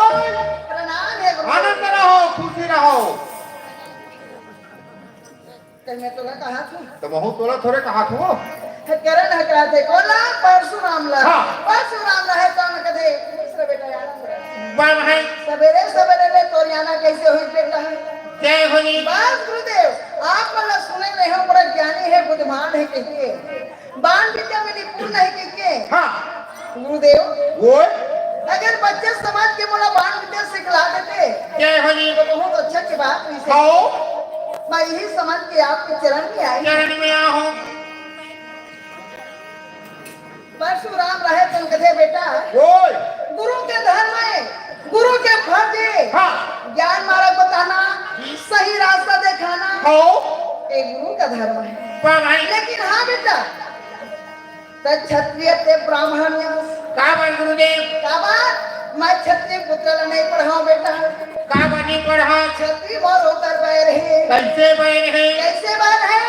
प्रणाम है गुरुदेव आनंद रहो खुशी रहो कल मैं तो कहा था तो बहु तोला थोड़े कहा थो करण है कहते कोला परशुराम ला हाँ। परशुराम रहे तो न कहते दूसरा बेटा यार सवेरे सवेरे ले तोरियाना कैसे हुई बेटा जय होली बस गुरुदेव आप मतलब सुने रहे हो बड़ा ज्ञानी है बुद्धिमान है कहिए बाण विद्या में निपुण है कहिए गुरुदेव वो अगर बच्चे समाज के बोला बाण विद्या सिखला देते जय होली तो बहुत अच्छा की बात हुई से मैं यही समझ के आपके चरण में आई चरण में आहो परशुराम रहे तुम कहे बेटा ओए गुरु के धर्म में गुरु के फर्ज ज्ञान मार्ग बताना सही रास्ता दिखाना एक गुरु का धर्म है लेकिन हाँ बेटा क्षत्रिय ते ब्राह्मण गुरुदेव का बात मैं क्षत्रिय पुत्र नहीं पढ़ाऊं बेटा का बनी पढ़ा क्षत्रिय और होकर बैर है कैसे बैर है कैसे बैर है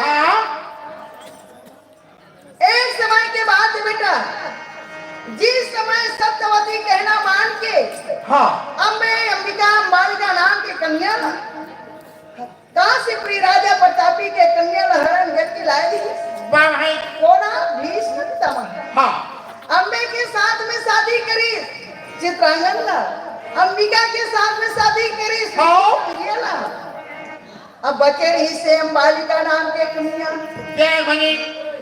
एक समय के बाद बेटा जिस समय सत्यवती कहना मान के अम्बे अंबिका अंबालिका नाम के कन्या काशीपुरी राजा प्रतापी के कन्या हरण करके लाए दी कोना भीष्म पितामह अम्बे के साथ में शादी करी चित्रांगन ला अंबिका के साथ में शादी करी ला अब बचे रही से अंबालिका नाम के कन्या जय बनी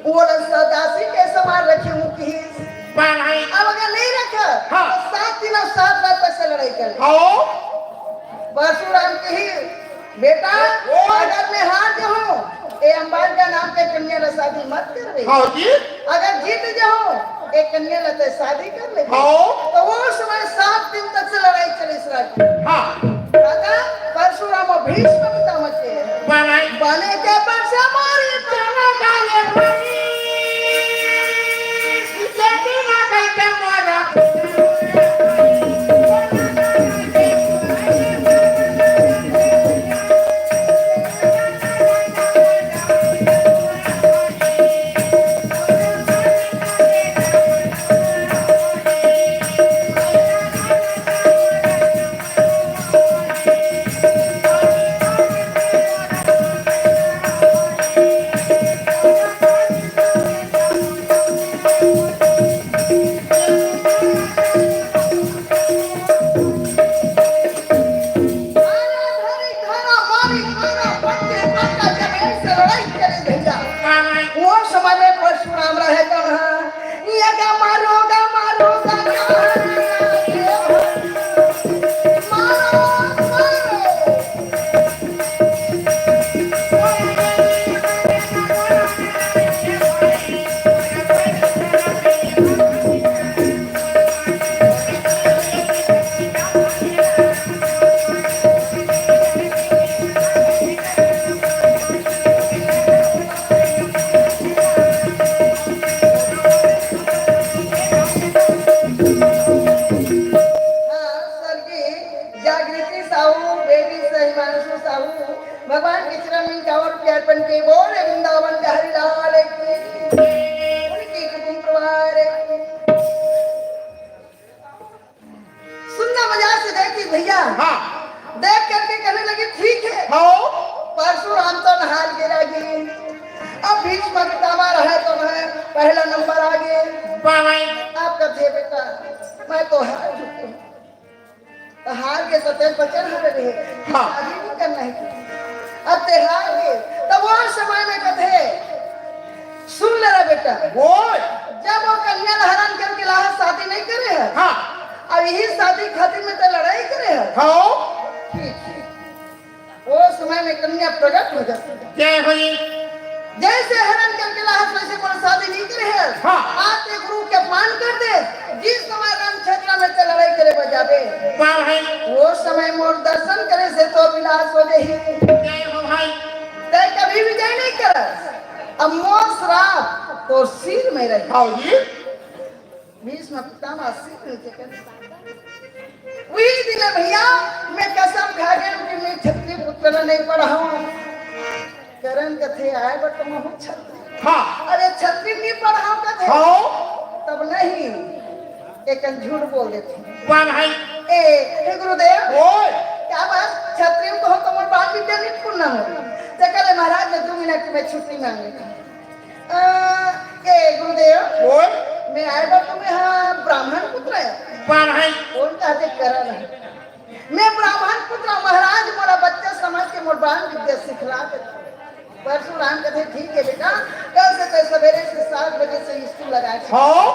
वो दासी के समान रखे हूँ की अब अगर नहीं रखा तो 7 दिन और 7 रात तक से लड़ाई कर परशुराम की ही बेटा अगर मैं हार जाऊं ए अंबालिका नाम के कन्या ला शादी मत कर रही अगर जीत जाऊं एक कन्या ला तो शादी कर ले तो वो समय 7 दिन तक से लड़ाई चली इस रात राजा परशुराम और भीष्म पितामह के बने के परशा मारी भैया हाँ देख करके कहने लगी ठीक है हाँ परशुराम तो नहाल गिरागी अब भीष्म पितामह रहे तो है पहला नंबर आ गए भाई आप कथे बेटा मैं तो हार चुकी हूँ तो हार के तो तेरे बचन हारे रहे हाँ। शादी नहीं करना है अब ते हार गए तो वो समय में कथे सुन ले रहा बेटा वो जब वो कन्या हरण करके लाह शादी नहीं करे है हाँ अब यही शादी खातिर में तो लड़ाई करे है हाँ ठीक है वो समय में कन्या प्रकट हो जाती है जय हुई जैसे हरण करके लाहत वैसे कोई शादी नहीं करे है हाँ। आते गुरु के अपमान कर दे जिस समय रण क्षेत्र में ते लड़ाई करे बजावे भाई वो समय मोर दर्शन करे से तो विलास हो गई जय हो भाई ते कभी विजय नहीं कर अब मोर श्राप तो सिर में रहे हाँ जी भीष्म पितामह सिर नीचे कर वही दिन भैया मैं कसम खा गया कि मैं क्षत्रिय पुत्र नहीं पढ़ा हूँ करण कथे आए बट तुम हो छत्री हाँ अरे छत्री नहीं पढ़ा कथे हाँ तब नहीं एक झूठ बोल देते भाई हे गुरुदेव वो क्या बात छत्री को हो तुम बात विद्या नहीं पूर्ण हो तो कहले महाराज मैं 2 मिनट में छुट्टी मांग लेता ए गुरुदेव वो मैं आए बट तुम्हें हाँ ब्राह्मण पुत्र है भाई कौन कहते करण मैं ब्राह्मण पुत्र महाराज मोरा बच्चा समझ के मोर बाण विद्या सिखला देता परशुराम कहते ठीक है बेटा कल से कल सवेरे से 7 बजे से स्कूल लगा हाँ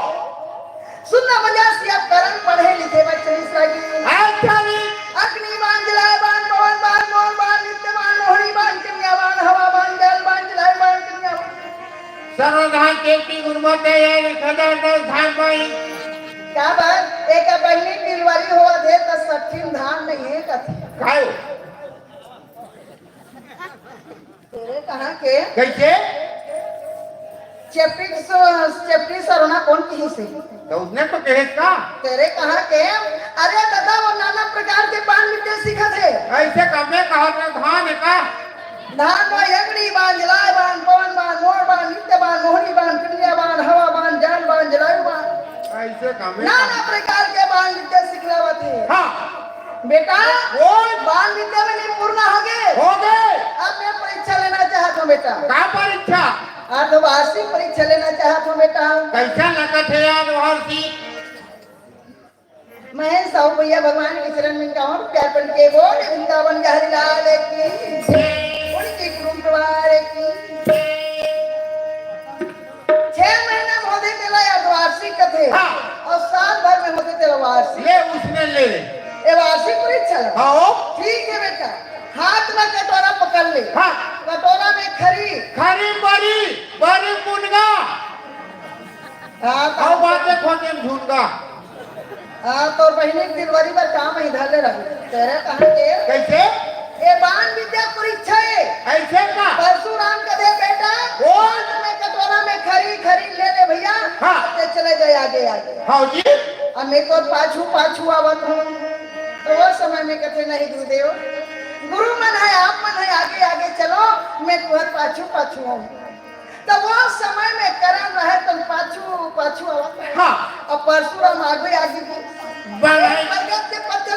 सुनना मजा से आप करण पढ़े लिखे बच्चे इस लगी अच्छा जी अग्नि बाण जलाए बाण पवन बाण मोर बाण नित्य बाण मोहरी बाण कन्या बाण हवा बाण जल बाण जलाए बाण कन्या सर्वधान केवटी गुणमते ये खदर दस धान पाई क्या बात एक बहनी डिलीवरी हुआ दे तो 60 धान नहीं है कथी खाओ तेरे कहाँ के कैसे चेपटी सरोना कौन की हिस्से तो उसने तो कहे का तेरे कहाँ के अरे दादा वो नाना प्रकार के बाण विद्या सीखा थे ऐसे कमे कहा था धान का धान में अग्नि बाण जलाए बाण पवन बाण मोर बाण नित्य बाण मोहरी बाण कन्या बाण हवा बाण जल बाण जलायु बाण ऐसे कमे नाना प्रकार के बाण विद्या सिखलावा थे हाँ बेटा वो बाण विद्या में नहीं पूर्ण हो गए अब मैं परीक्षा लेना चाहता हूँ बेटा का परीक्षा अर्धवार्षिक परीक्षा लेना चाहता हूँ बेटा कैसा लगत है यार वार्षी मैं साहु भैया भगवान के चरण में गाऊं प्यार पन के बोल वृंदावन हरि लाल की उनकी गुरु प्रवार की 6 महीने में होते तेरा अर्धवार्षिक कथे हाँ। और साल भर में होते तेरा वार्षिक ले उसने ले ये वार्षिक परीक्षा लो। हाँ ठीक है बेटा हाथ में कटोरा पकड़ ले हाँ कटोरा में खरी खरी बड़ी बड़ी मुनगा हाँ और बातें खोजे झूठगा हाँ तो बहनी की दिलवारी पर काम ही धले रहे तेरे कहाँ के कैसे ये बाण विद्या परीक्षा है ऐसे का परशुराम का दे बेटा कौन में कटोरा में खरी खरी ले ले भैया हाँ। ते चले गए आगे आगे हाँ जी और मैं तो पाछू पाछू आवत हूँ तो वो समय में कहते नहीं गुरुदेव गुरु मन है आप मन है आगे आगे चलो मैं तुम्हारे पाछू पाछू हूँ तो वो समय में करण रहे तो पाछू पाछू आवत हाँ और परशुराम आगे आगे बढ़ाई प्रगति पर चला